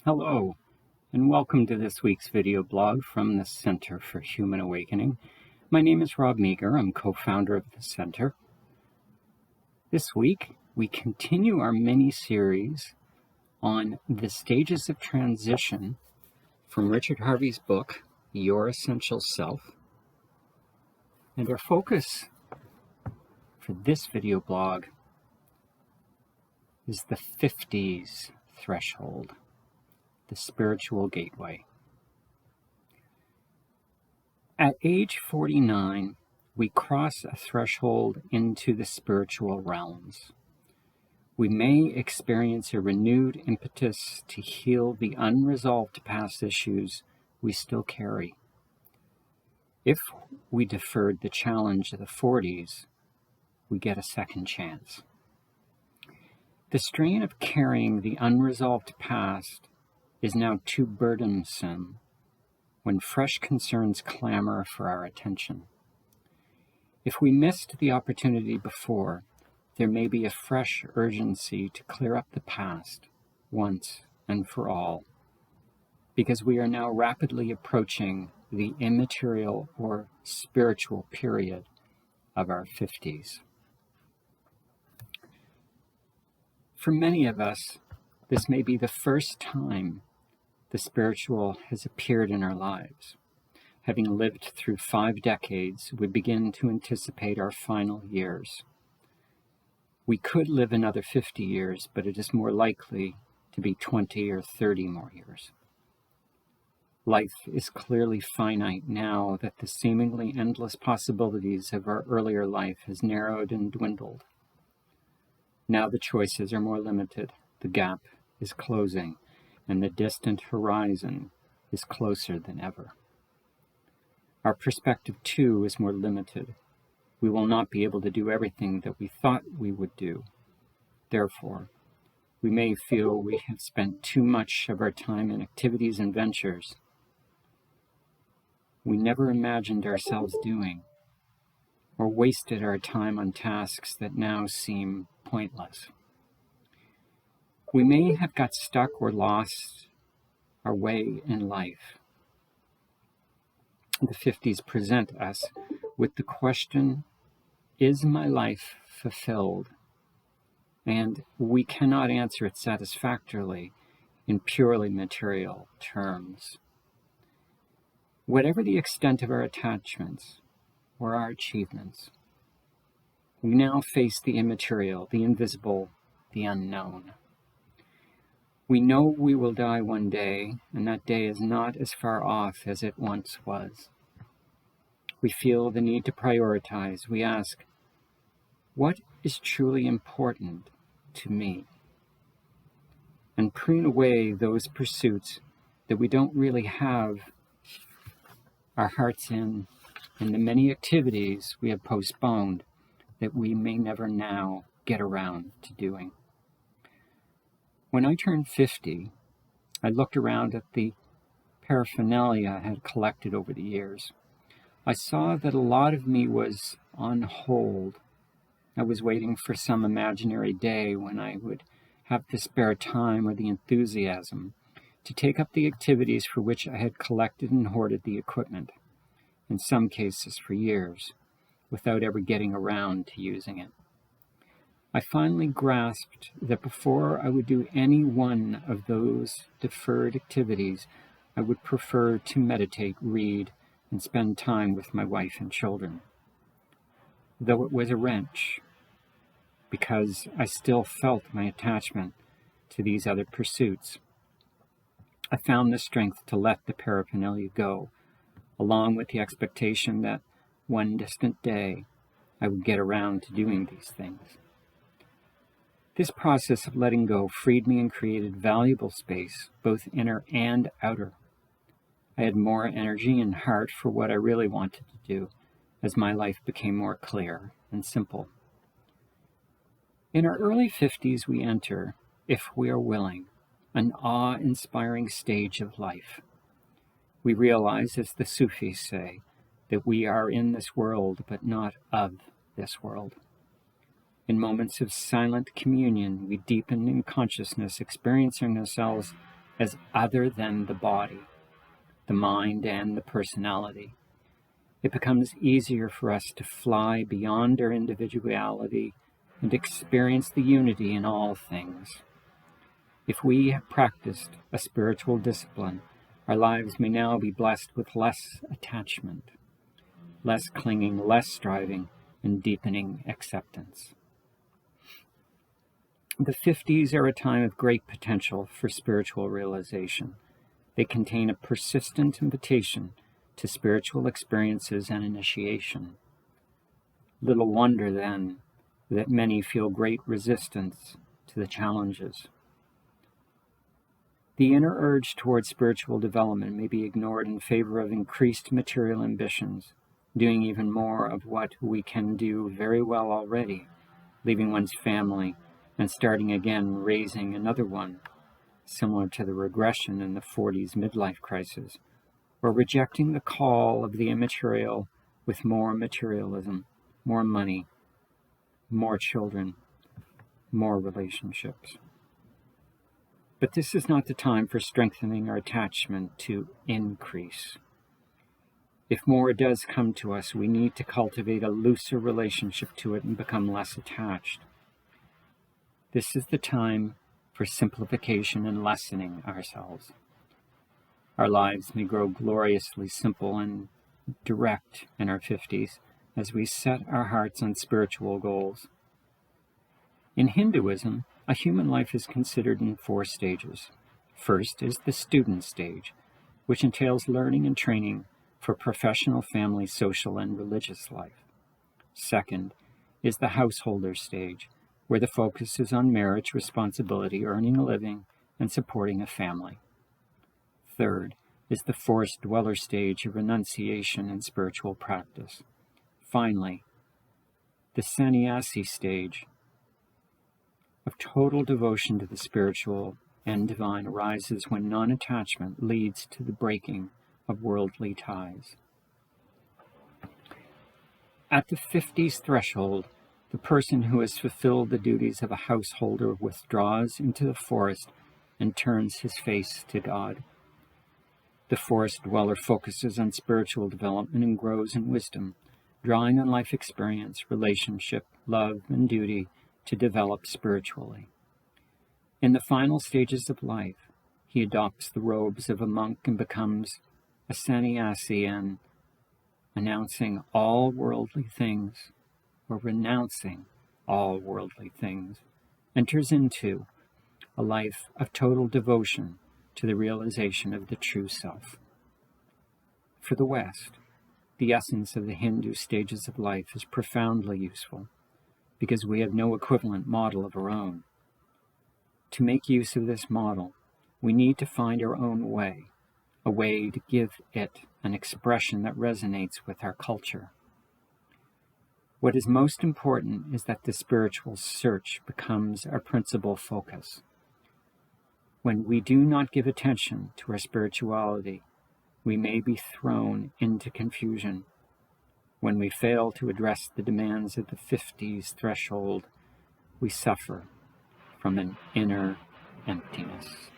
Hello, and welcome to this week's video blog from the Center for Human Awakening. My name is Rob Meager. I'm co-founder of the Center. This week, we continue our mini-series on the stages of transition from Richard Harvey's book, Your Essential Self. And our focus for this video blog is the 50s threshold, the spiritual gateway. At age 49, we cross a threshold into the spiritual realms. We may experience a renewed impetus to heal the unresolved past issues we still carry. If we deferred the challenge of the 40s, we get a second chance. The strain of carrying the unresolved past is now too burdensome when fresh concerns clamor for our attention. If we missed the opportunity before, there may be a fresh urgency to clear up the past once and for all, because we are now rapidly approaching the immaterial or spiritual period of our 50s. For many of us, this may be the first time the spiritual has appeared in our lives. Having lived through 5 decades, we begin to anticipate our final years. We could live another 50 years, but it is more likely to be 20 or 30 more years. Life is clearly finite now that the seemingly endless possibilities of our earlier life has narrowed and dwindled. Now the choices are more limited, the gap is closing, and the distant horizon is closer than ever. Our perspective, too, is more limited. We will not be able to do everything that we thought we would do. Therefore, we may feel we have spent too much of our time in activities and ventures we never imagined ourselves doing, or wasted our time on tasks that now seem pointless. We may have got stuck or lost our way in life. The 50s present us with the question, is my life fulfilled? And we cannot answer it satisfactorily in purely material terms. Whatever the extent of our attachments or our achievements, we now face the immaterial, the invisible, the unknown. We know we will die one day, and that day is not as far off as it once was. We feel the need to prioritize. We ask, what is truly important to me? And prune away those pursuits that we don't really have our hearts in, and the many activities we have postponed that we may never now get around to doing. When I turned 50, I looked around at the paraphernalia I had collected over the years. I saw that a lot of me was on hold. I was waiting for some imaginary day when I would have the spare time or the enthusiasm to take up the activities for which I had collected and hoarded the equipment, in some cases for years, without ever getting around to using it. I finally grasped that before I would do any one of those deferred activities, I would prefer to meditate, read, and spend time with my wife and children. Though it was a wrench, because I still felt my attachment to these other pursuits, I found the strength to let the paraphernalia go, along with the expectation that one distant day I would get around to doing these things. This process of letting go freed me and created valuable space, both inner and outer. I had more energy and heart for what I really wanted to do, as my life became more clear and simple. In our early 50s, we enter, if we are willing, an awe-inspiring stage of life. We realize, as the Sufis say, that we are in this world, but not of this world. In moments of silent communion, we deepen in consciousness, experiencing ourselves as other than the body, the mind, and the personality, it becomes easier for us to fly beyond our individuality and experience the unity in all things. If we have practiced a spiritual discipline, our lives may now be blessed with less attachment, less clinging, less striving, and deepening acceptance. The 50s are a time of great potential for spiritual realization. They contain a persistent invitation to spiritual experiences and initiation. Little wonder, then, that many feel great resistance to the challenges. The inner urge towards spiritual development may be ignored in favor of increased material ambitions, doing even more of what we can do very well already, leaving one's family and starting again raising another one, similar to the regression in the 40s midlife crisis, or rejecting the call of the immaterial with more materialism, more money, more children, more relationships. But this is not the time for strengthening our attachment to increase. If more does come to us, we need to cultivate a looser relationship to it and become less attached. This is the time for simplification and lessening ourselves. Our lives may grow gloriously simple and direct in our 50s as we set our hearts on spiritual goals. In Hinduism, a human life is considered in 4 stages. First is the student stage, which entails learning and training for professional, family, social, and religious life. Second is the householder stage, where the focus is on marriage, responsibility, earning a living, and supporting a family. Third is the forest dweller stage of renunciation and spiritual practice. Finally, the sannyasi stage of total devotion to the spiritual and divine arises when non-attachment leads to the breaking of worldly ties. At the 50s threshold, the person who has fulfilled the duties of a householder withdraws into the forest and turns his face to God. The forest dweller focuses on spiritual development and grows in wisdom, drawing on life experience, relationship, love, and duty to develop spiritually. In the final stages of life, he adopts the robes of a monk and becomes a sannyasi, and announcing all worldly things, or renouncing all worldly things, enters into a life of total devotion to the realization of the true self. For the West, the essence of the Hindu stages of life is profoundly useful, because we have no equivalent model of our own. To make use of this model, we need to find our own way, a way to give it an expression that resonates with our culture. What is most important is that the spiritual search becomes our principal focus. When we do not give attention to our spirituality, we may be thrown into confusion. When we fail to address the demands of the 50s threshold, we suffer from an inner emptiness.